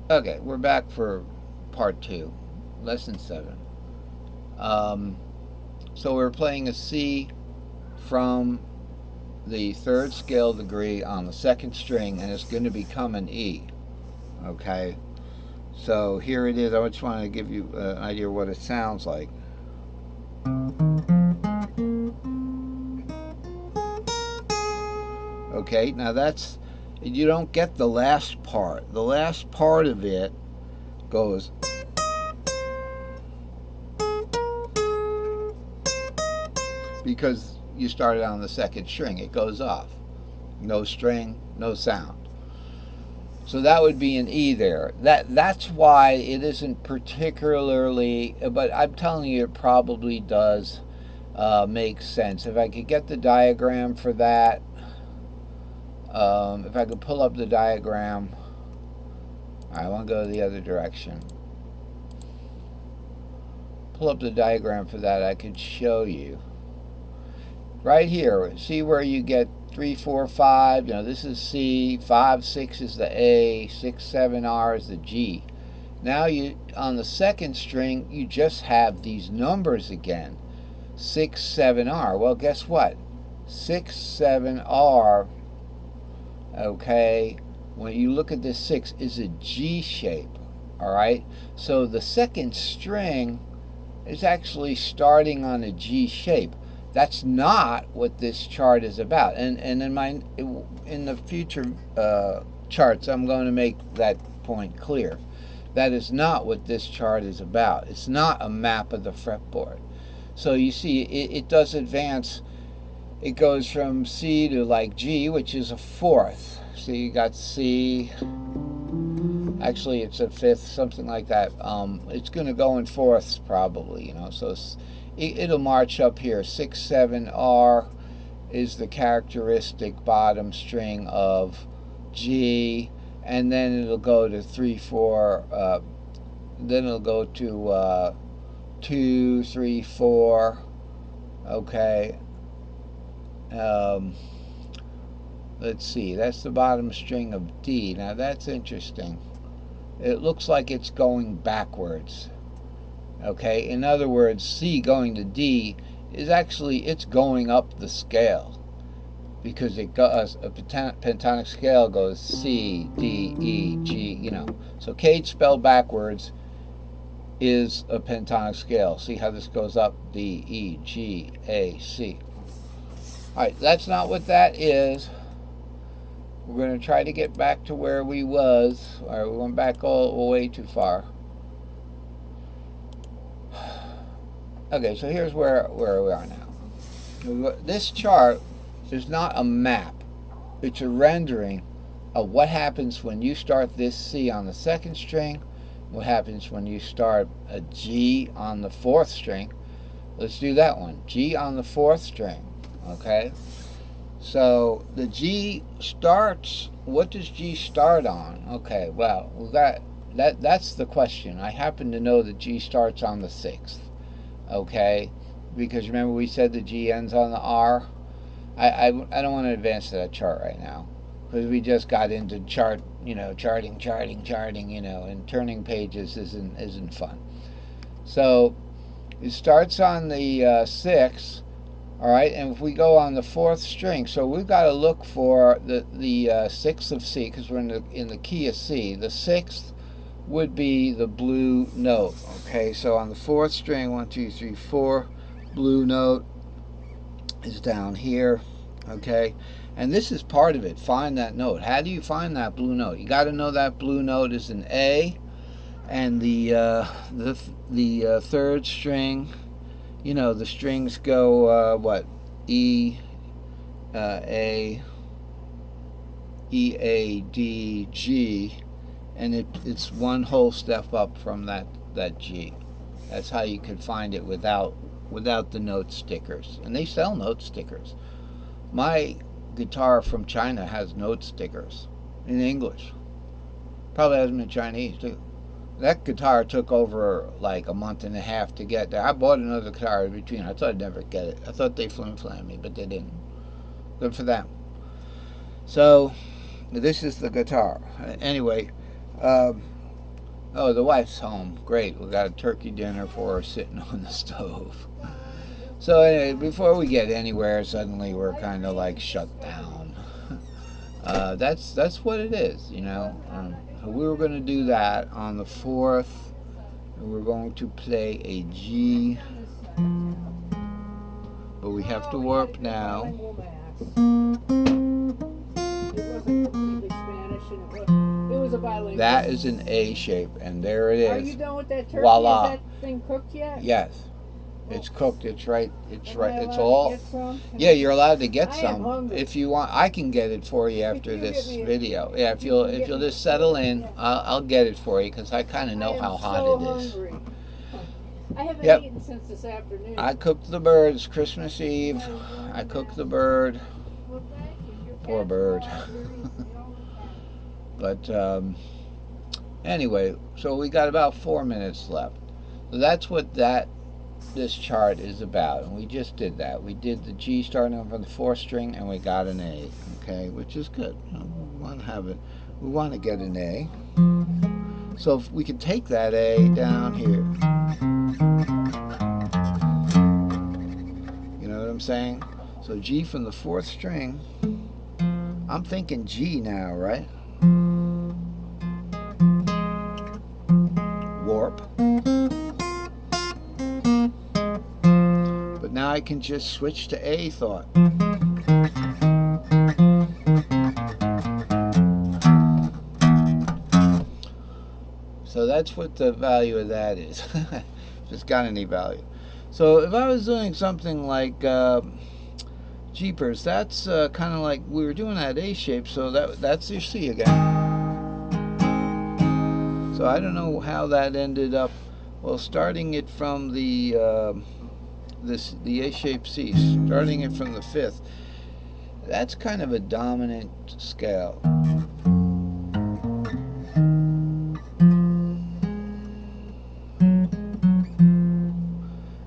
Okay, we're back for part two, lesson 7. Um, so we're playing a C from the third scale degree on the second string, and it's going to become an E. Okay, so here it is. I just want to give you an idea of what it sounds like. Okay, now that's, you don't get the last part. The last part of it goes, because you started on the second string, it goes off. No string, no sound. So that would be an E there. That's why it isn't particularly, but I'm telling you, it probably does make sense. If I could get the diagram for that, if I could pull up the diagram, I want to go the other direction. Pull up the diagram for that, I could show you. Right here, see where you get 3, 4, 5. You know, this is C, 5, 6 is the A, 6, 7, R is the G. Now you, on the second string, you just have these numbers again. 6, 7R. Well, guess what? 6, 7R, okay, when you look at this 6, is a G shape. All right? So the second string is actually starting on a G shape. That's not what this chart is about. And in the future charts, I'm going to make that point clear. That is not what this chart is about. It's not a map of the fretboard. So you see, it does advance. It goes from C to like G, which is a fourth. So you got C. Actually, it's a fifth, something like that. It's going to go in fourths probably, you know. So it'll march up here. 6, 7, R is the characteristic bottom string of G, and then it'll go to 3, 4. Then it'll go to 2, 3, 4. Okay. Um, let's see. That's the bottom string of D. Now that's interesting. It looks like it's going backwards. Okay. In other words, C going to D is actually, it's going up the scale, because it goes, a pentatonic scale goes C, D, E, G. You know. So K spelled backwards is a pentatonic scale. See how this goes up? D, E, G, A, C. All right, that's not what that is. We're going to try to get back to where we was. All right, we went back all way too far. Okay, so here's where we are now. This chart is not a map. It's a rendering of what happens when you start this C on the second string, what happens when you start a G on the fourth string. Let's do that one. G on the fourth string. Okay? So the G starts, what does G start on? Okay, well, that's the question. I happen to know that G starts on the sixth. Okay? Because remember we said the G ends on the R? I don't want to advance to that chart right now, because we just got into chart, charting, and turning pages isn't fun. So it starts on the sixth. All right, and if we go on the fourth string, so we've got to look for the sixth of C, because we're in the key of C. The sixth would be the blue note. Okay, so on the fourth string, 1, 2, 3, 4, blue note is down here. Okay, and this is part of it. Find that note. How do you find that blue note? You got to know that blue note is an A, and the third string. You know, the strings go what, E, A, E, A, D, G, and it's one whole step up from that G. That's how you could find it without the note stickers, and they sell note stickers. My guitar from China has note stickers in English. Probably has them in Chinese too. That guitar took over like a month and a half to get there. I bought another guitar in between. I thought I'd never get it. I thought they flim-flammed me, but they didn't. Good for them. So this is the guitar. Anyway, um, Oh, the wife's home. Great. We got a turkey dinner for her sitting on the stove. So anyway, before we get anywhere, suddenly we're kind of like shut down. That's what it is, you know. So we were going to do that on the 4th. And we're going to play a G, but we have to warp now. That is an A shape, and there it is. Are you done with that turkey? Voila. Is that thing cooked yet? Yes. It's cooked. It's right. It's Am right. I It's allowed all. to get some? Yeah, you're allowed to get I am some hungry. if you want. I can get it for you after you this get me- video. Yeah, if you you'll can if get you'll me- just settle in, yeah. I'll get it for you because I kind of know I am how hot so it is. hungry. I haven't Yep. eaten since this afternoon. I cooked the bird. It's Christmas Eve. I cooked the bird. Well, thank you. Your Poor cats bird. are all very- they all look happy. But anyway, so we got about 4 minutes left. So that's what this chart is about, and we just did that. We did the G starting from the 4th string, and we got an A. Okay, which is good. We want to have it. We want to get an A. So if we could take that A down here. You know what I'm saying? So G from the 4th string. I'm thinking G now, right? Warp. But now I can just switch to A thought. So that's what the value of that is. If it's got any value. So if I was doing something like Jeepers, that's kind of like we were doing that A shape, so that's your C again. So I don't know how that ended up. Well, starting it from the the A shape C, starting it from the 5th, that's kind of a dominant scale.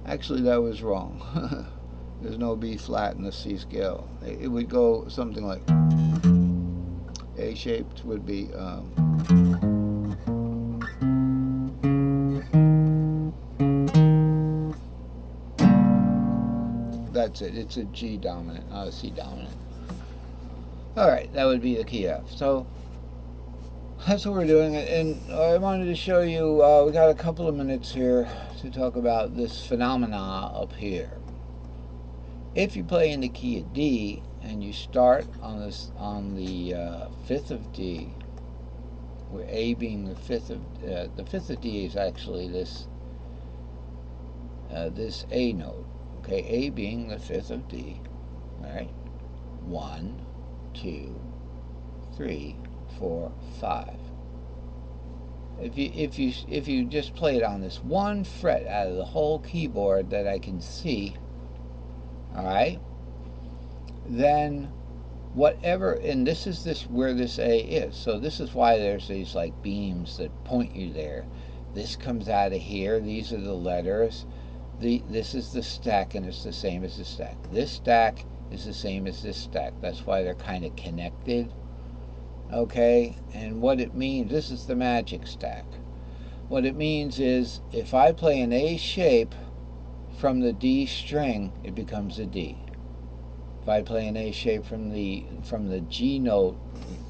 Actually, that was wrong. There's no B flat in the C scale. It would go something like A shaped would be that's it. It's a G dominant, not a C dominant. Alright, that would be the key F. So that's what we're doing, and I wanted to show you, we got a couple of minutes here to talk about this phenomena up here. If you play in the key of D and you start on the 5th of D, where A being the 5th of D is actually this this A note. Okay, A being the 5th of D. All right, 1, 2, 3, 4, 5. If you just play it on this one fret out of the whole keyboard that I can see, all right, then whatever, and this is where this A is. So this is why there's these like beams that point you there. This comes out of here. These are the letters. This is the stack, and it's the same as the stack. This stack is the same as this stack. That's why they're kind of connected. Okay, and what it means, this is the magic stack. What it means is if I play an A shape from the D string, it becomes a D. If I play an A shape from the G note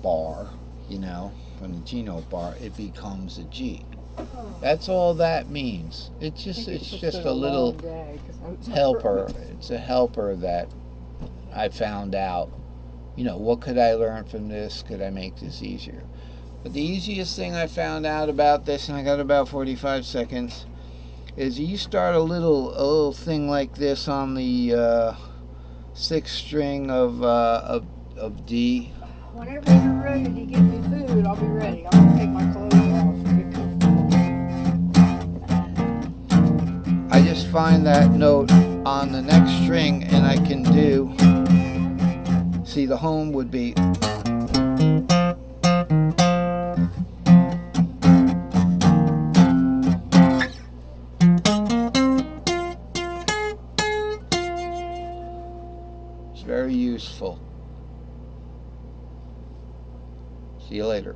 bar, you know, from the G note bar, it becomes a G. That's all that means. It's just a little helper. It's a helper that I found out. You know, what could I learn from this? Could I make this easier? But the easiest thing I found out about this, and I got about 45 seconds, is you start a little thing like this on the 6th string of D. Whenever you're ready to give me food, I'll be ready. I'm gonna take my clothes off and get comfortable. I just find that note on the next string, and I can do. See, the home would be. It's very useful. See you later.